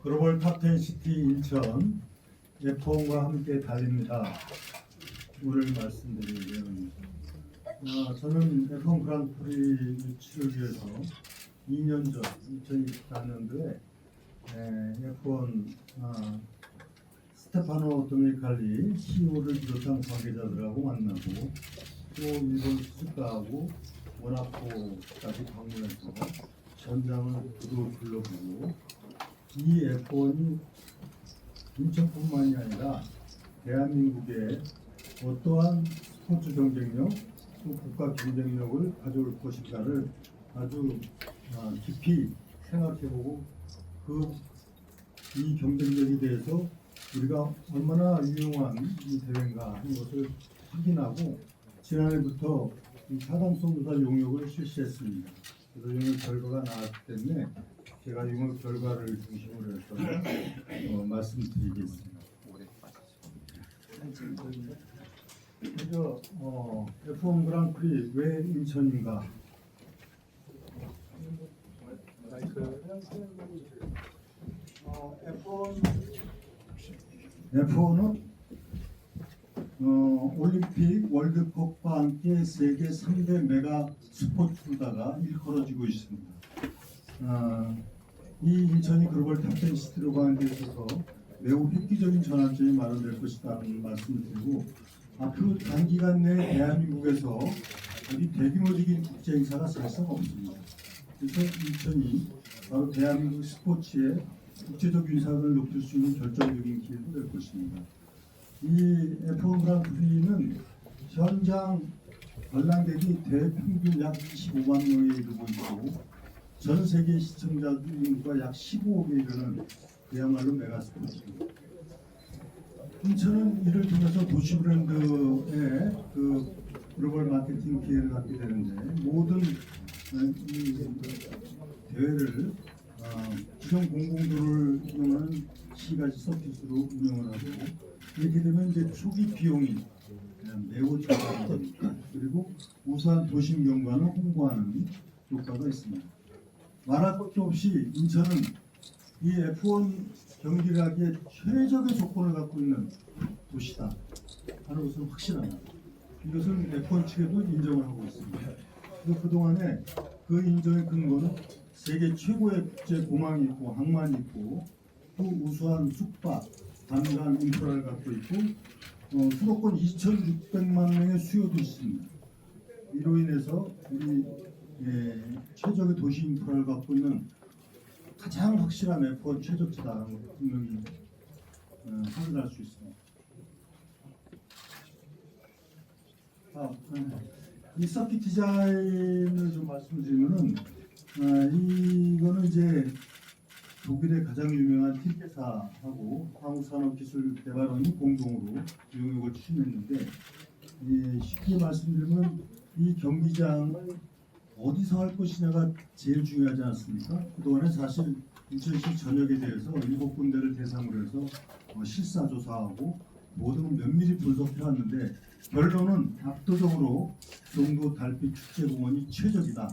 글로벌 탑10 시티 인천 F1과 함께 달립니다. 오늘 말씀드릴 내용입니다. 저는 F1 그랑프리 유치를 위해서 2년 전 2024년도에 F1 스테파노 도미칼리 CEO를 비롯한 관계자들하고 만나고 또 일본 수출가하고 모나코까지 방문해서 현장을 두루 둘러보고 이 F1이 인천뿐만이 아니라 대한민국의 어떠한 스포츠 경쟁력, 또 국가 경쟁력을 가져올 것인가를 아주 깊이 생각해보고 이 경쟁력에 대해서 우리가 얼마나 유용한 이 대회인가 하는 것을 확인하고 지난해부터 이 타당성 조사 용역을 실시했습니다. 그래서 용역 결과가 나왔기 때문에 제가 용역 결과를 중심으로 해서 말씀드리겠습니다. 먼저 F1 그랑프리 왜 인천인가? F1은 올림픽, 월드컵과 함께 세계 3대 메가 스포츠다가 일컬어지고 있습니다. 이 인천이 글로벌 탑10 시티로 가는 데 있어서 매우 획기적인 전환점이 마련될 것이라는 말씀을 드리고, 앞으로 단기간 내 대한민국에서 아주 대규모적인 국제 행사가 사실상 없습니다. 그래서 인천이 바로 대한민국 스포츠의 국제적 위상을 높일 수 있는 결정적인 기회가 될 것입니다. 이 F1 그랑프리는 현장 관람객이 대평균 약 25만 명에 이르고 있고 전 세계 시청자들과 약 15억에 이르는 그야말로 메가 스포츠입니다. 인천은 이를 통해서 도시 브랜드의 글로벌 마케팅 기회를 갖게 되는데, 모든 이 대회를 기존 공공도로를 이용하는 시가지 서킷으로 운영을 하고, 이렇게 되면 이제 초기 비용이 매우 저렴합니다. 그리고 우수한 도심 경관을 홍보하는 효과가 있습니다. 말할 것도 없이 인천은 이 F1 경기를 하기에 최적의 조건을 갖고 있는 도시다 하는 것은 확실합니다. 이것은 F1 측에도 인정을 하고 있습니다. 그리고 그동안에 그 인정의 근거는 세계 최고의 국제 공항이 있고 항만이 있고 또 우수한 숙박, 단간 인프라를 갖고 있고 수도권 2,600만 명의 수요도 있습니다. 이로 인해서 우리 최적의 도시 인프라를 갖고 있는 가장 확실한 F1 최적지다라는 것을 분명히 확인할 수 있습니다. 이 서킷 디자인을 좀 말씀드리면은 이거는 이제 독일의 가장 유명한 팁사하고 한국산업기술개발원이 공동으로 용역을 추진했는데, 쉽게 말씀드리면 이 경기장을 어디서 할 것이냐가 제일 중요하지 않습니까? 그동안에 사실 인천시 전역에 대해서 7군데를 대상으로 해서 실사조사하고 모든 면밀히 분석해왔는데, 결론은 압도적으로 경도 달빛 축제공원이 최적이다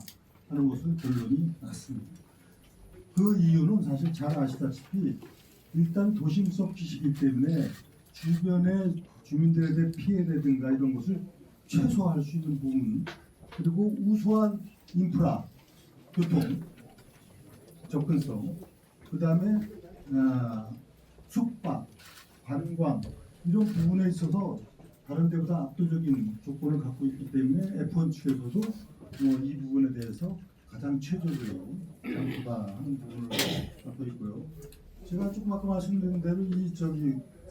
하는 것을 결론이 났습니다. 그 이유는 사실 잘 아시다시피 일단 도심 서킷이기 때문에 주변의 주민들에 대한 피해라든가 이런 것을 최소화할 수 있는 부분, 그리고 우수한 인프라, 교통, 접근성, 그 다음에 숙박, 관광 이런 부분에 있어서 다른 데보다 압도적인 조건을 갖고 있기 때문에 F1 측에서도 이 부분에 대해서 가장 최적으로 하는 부분을 갖고 있고요. 제가 조금 아까 말씀드린 대로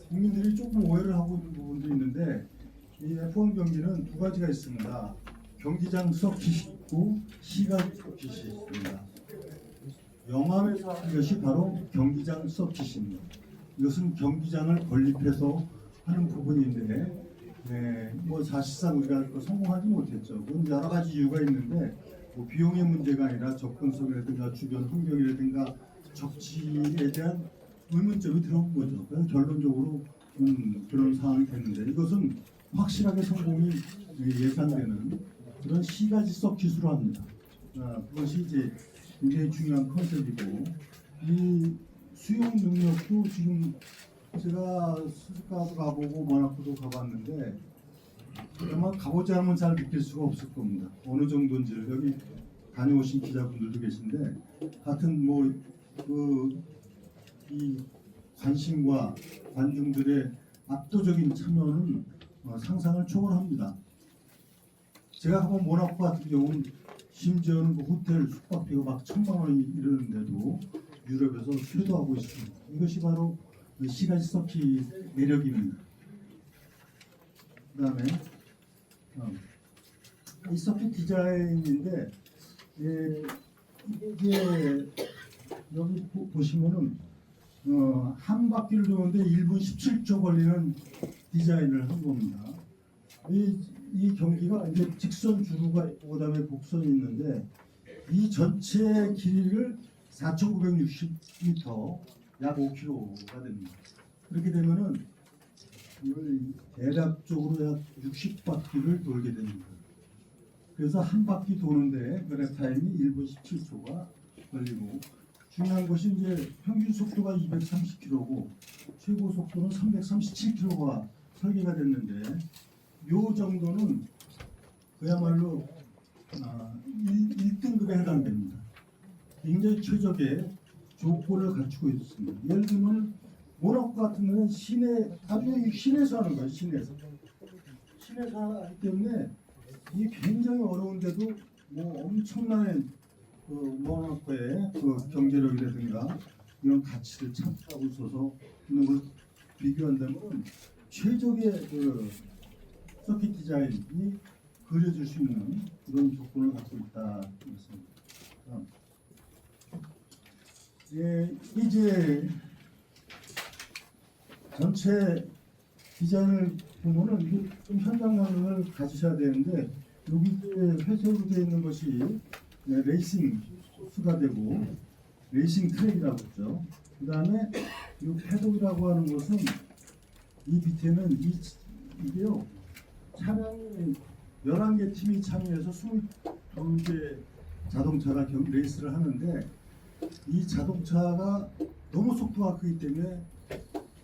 국민들이 조금 오해를 하고 있는 부분도 있는데, 이 F1 경기는 두 가지가 있습니다. 경기장 서킷이 있고 시가 서킷이 있습니다. 영암에서 하는 것이 바로 경기장 서킷입니다. 이것은 경기장을 건립해서 하는 부분인데, 사실상 우리가 성공하지 못했죠. 그건 여러 가지 이유가 있는데, 비용의 문제가 아니라 접근성이라든가 주변 환경이라든가 적지에 대한 의문점이 들어온 거죠. 그래서 결론적으로 그런 상황이 됐는데, 이것은 확실하게 성공이 예상되는 그런 시가지 서킷으로 합니다. 그것이 이제 굉장히 중요한 컨셉이고, 이 수용 능력도 지금 제가 스카도 가보고 모나코도 가봤는데 아마 가보지 않으면 잘 느낄 수가 없을 겁니다. 어느 정도인지를 여기 다녀오신 기자분들도 계신데 같은 이 관심과 관중들의 압도적인 참여는 상상을 초월합니다. 제가 한번 모나코 같은 경우는 심지어는 그 호텔 숙박비가 막 1,000만 원이 이르는데도 유럽에서 쇄도하고 있습니다. 이것이 바로 시가지 서킷 매력입니다. 그 다음에 이 서킷 디자인인데 이게 여기 보시면은 한 바퀴를 도는데 1분 17초 걸리는 디자인을 한 겁니다. 이 경기가 이제 직선 주루가 있고 그다음에 곡선이 있는데 이 전체 길이를 4,960m 약 5km가 됩니다. 그렇게 되면은 이걸 대략적으로 약 60바퀴를 돌게 됩니다. 그래서 한 바퀴 도는데 그래 타임이 1분 17초가 걸리고 중요한 것이 이제 평균 속도가 230km고 최고 속도는 337km가 설계가 됐는데 요 정도는 그야말로 1등급에 해당됩니다. 굉장히 최적의 조건을 갖추고 있습니다. 예를 들면 모나코 같은 경우는 아주 시내에서 하는 거예요. 시내에서 하기 때문에 이 굉장히 어려운데도 엄청난 모나코의 경제력이라든가 이런 가치를 창출하고 있어서 있는 걸 비교한다면 최적의 서킷 디자인이 그려줄 수 있는 그런 조건을 갖고 있다 했습니다. 이제 전체 디자인을 보면은 이게 좀 현장감을 가지셔야 되는데 여기 이제 회색으로 되어 있는 것이 레이싱 코스가 되고 레이싱 트랙이라고 했죠. 그 다음에 이 패독이라고 하는 것은 이 밑에는 이게요. 차량이 11개 팀이 참여해서 22개 자동차가 레이스를 하는데 이 자동차가 너무 속도가 크기 때문에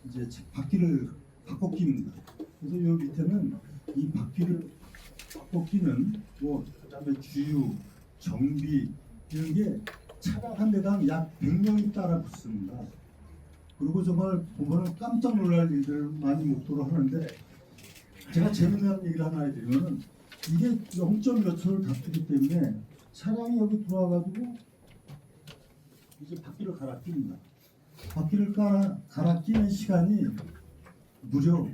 이제 바퀴를 바꿔 끼입니다. 그래서 이 밑에는 이 바퀴를 바꿔 끼는 그다음에 주유, 정비 이런 게 차량 한 대당 약 100명이 따라 붙습니다. 그리고 정말 보면 깜짝 놀랄 일들을 많이 목도로 하는데 제가 재미난 얘기를 하나 해드리면은 이게 0.몇 초를 다투기 때문에 차량이 여기 들어와가지고 이제 바퀴를 갈아 끼입니다. 바퀴를 갈아 끼는 시간이 무려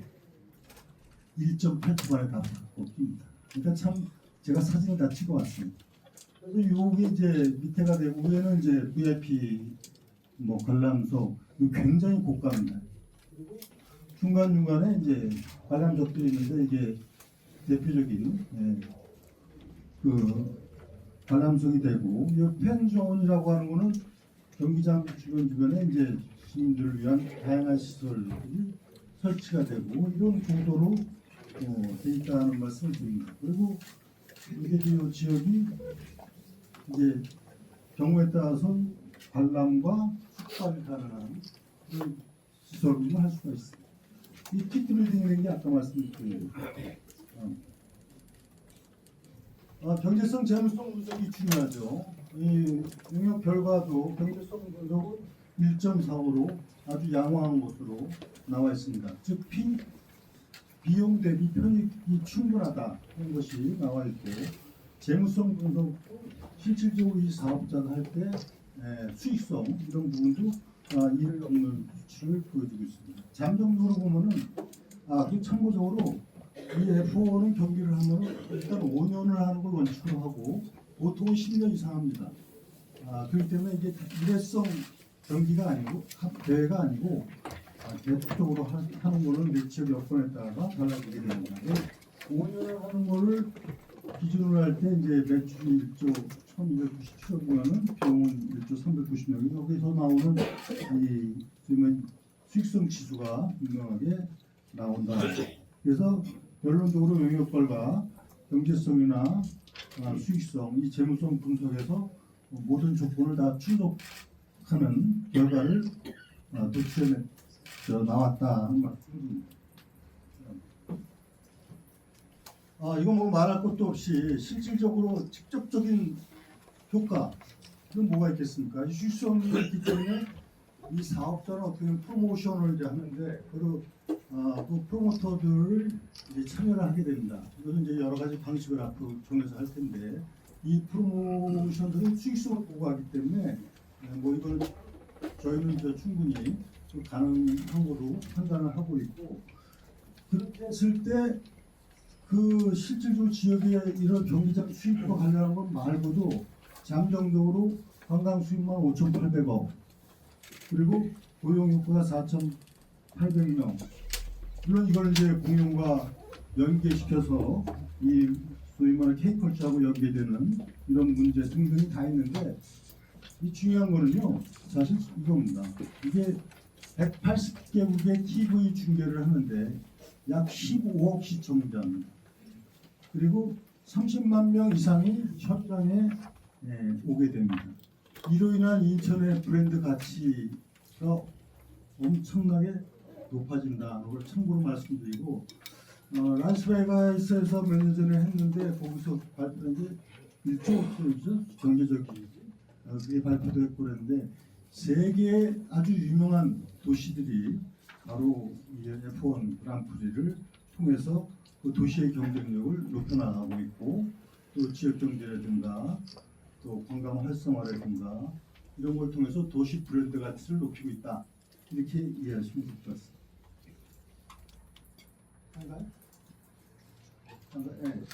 1.8초 만에 다 바꿔 끼입니다. 그러니까 참 제가 사진을 다 찍어 왔습니다. 그래서 요게 이제 밑에가 되고 위에는 이제 VIP 관람석 굉장히 고가입니다. 그리고 중간중간에 이제 관람석도 있는데 이게 대표적인 관람석이 되고 이 팬존이라고 하는 거는 경기장 주변에 이제 시민들을 위한 다양한 시설이 설치가 되고 이런 구도로 돼 있다는 말씀을 드립니다. 그리고 이게 이 지역이 이제 경우에 따라서 관람과 숙박이 가능한 그런 시설을 할 수가 있습니다. 이 피트 빌딩이라는 게 아까 말씀드린 경제성, 재무성 분석이 중요하죠. 이 용역 결과도 경제성 분석은 1.45로 아주 양호한 것으로 나와 있습니다. 즉 비용 대비 편익이 충분하다 하는 것이 나와 있고 재무성 분석도 실질적으로 이 사업자가 할 때 수익성 이런 부분도 이를 넘는 수치를 보여주고 있습니다. 잠정적으로 보면은 참고적으로 이 F1은 경기를 하면 일단 5년을 하는 걸 원칙으로 하고 보통은 10년 이상 합니다. 그렇기 때문에 이게 일회성 경기가 아니고 대회가 아니고 계속적으로 하는 거는 매치업 여건에 따라 달라지게 됩니다. 5년을 하는 거를 기준으로 할 때 이제 매출이 1조 1297억이면은 비용은 1조 390억이 여기서 나오는 이 수익성 지수가 분명하게 나온다. 그래서 결론적으로 영역별과 경제성이나 수익성, 이 재무성 분석에서 모든 조건을 다 충족하는 결과를 도출에 나왔다 하는 말씀입니다. 이거 뭐 말할 것도 없이 실질적으로 직접적인 효과는 뭐가 있겠습니까? 이슈성이 있기 때문에 이 사업자는 어떻게 보면 프로모션을 이제 하는데 그 프로모터들을 이제 참여를 하게 됩니다. 이거는 이제 여러 가지 방식을 앞으로 정해서 할 텐데 이 프로모션들은 수익성을 보고 하기 때문에 뭐 이걸 저희는 이제 충분히 가능한 거로 판단을 하고 있고 그렇게 했을 때 그 실질적으로 지역의 이런 경기장 수입과 관련한 것 말고도 잠정적으로 관광 수입만 5,800억 그리고 고용 효과가 4,800명 물론 이걸 이제 공용과 연계시켜서 이 소위 말하는 K컬처하고 연계되는 이런 문제 등등이 다 있는데 이 중요한 거는요 사실 이겁니다. 이게 180개국의 TV 중계를 하는데 약 15억 시청자입니다. 그리고 30만 명 이상이 현장에 오게 됩니다. 이로 인한 인천의 브랜드 가치가 엄청나게 높아진다는 걸 참고로 말씀드리고 라스베가스에서 몇 년 전에 했는데 거기서 발표한 게 1조 원이죠. 경제적인 그게 발표됐고 그랬는데 세계의 아주 유명한 도시들이 바로 이 F1 그랑프리를 통해서 그 도시의 경쟁력을 높여나가고 있고 또 지역 경제라든가 또 관광 활성화라든가 이런 걸 통해서 도시 브랜드 가치를 높이고 있다 이렇게 이해하시면 될 것 같습니다. 한가요? 네.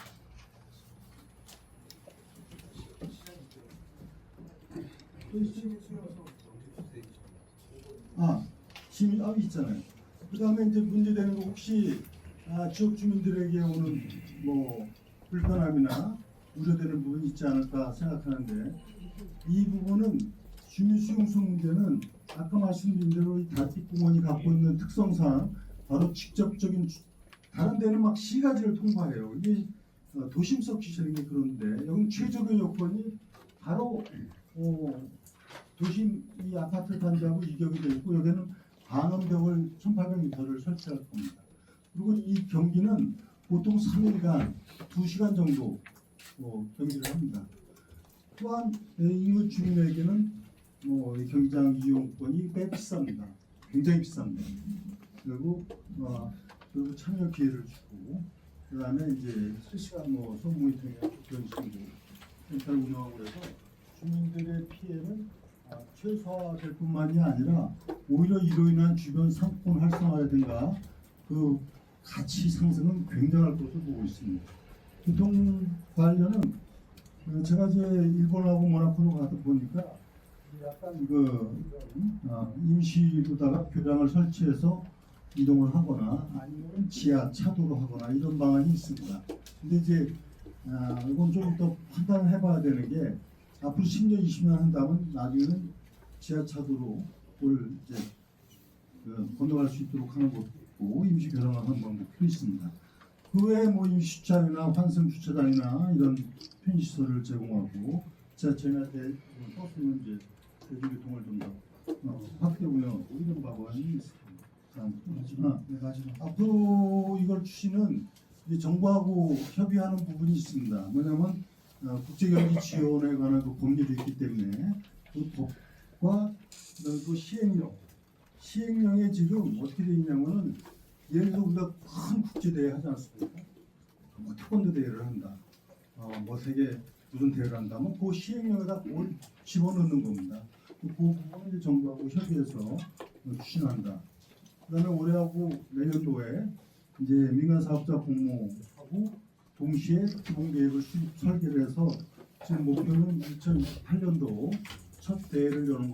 짐이 있잖아요. 그 다음에 이제 문제되는 거 혹시 지역 주민들에게 오는 뭐 불편함이나 우려되는 부분이 있지 않을까 생각하는데 이 부분은 주민수용소 문제는 아까 말씀드린 대로 이 달빛공원이 갖고 있는 특성상 바로 직접적인 다른 데는 막 시가지를 통과해요. 이게 도심석 시설인 게 그런데 여기 최적의 요건이 바로 도심 이 아파트 단지하고 이격이 되어 있고 여기는 방음벽을 1,800m를 설치할 겁니다. 그리고 이 경기는 보통 3일간 2시간 정도 경기를 합니다. 또한 인근 주민에게는 이 경기장 이용권이 꽤 비쌉니다. 굉장히 비쌉니다. 그리고 참여 기회를 주고 그다음에 이제 실시간 소음 모니터링 그런 식으로 센터를 운영하고 그래서 주민들의 피해는 최소화될 뿐만이 아니라 오히려 이로 인한 주변 상권 활성화라든가 그 가치 상승은 굉장할 것으로 보고 있습니다. 교통 관련은 제가 이제 일본하고 모나코로 가다 보니까 약간 임시로다가 교량을 설치해서 이동을 하거나 아니면 지하 차도로 하거나 이런 방안이 있습니다. 근데 이제 이건 좀 더 판단을 해봐야 되는 게 앞으로 10년, 20년 한다면 나중에는 지하 차도로 를 이제 건너갈 수 있도록 하는 것도 있고 임시 교량을 하는 방법도 있습니다. 그 외에 뭐 임시 주차장이나 환승 주차장이나 이런 편의시설을 제공하고 지하철이나 버스는 이제 대중교통을 좀 더 확대 운영하고 이런 방안이 있습니다. 앞으로 이걸 추진은 정부하고 협의하는 부분이 있습니다. 뭐냐면 국제경기 지원에 관한 그 법률이 있기 때문에 그 법과 그 시행령에 지금 어떻게 되어 있냐면은 예를 들어 우리가 큰 국제대회 하지 않습니까? 뭐 태권도 대회를 한다. 뭐 세계 무슨 대회를 한다면 그 시행령에다 뭘 집어넣는 겁니다. 그 부분을 이제 정부하고 협의해서 추진한다. 그다음에 올해하고 내년도에 이제 민간 사업자 공모하고 동시에 기본 계획을 설계를 해서 지금 목표는 2028년도 첫 대회를 여는 것.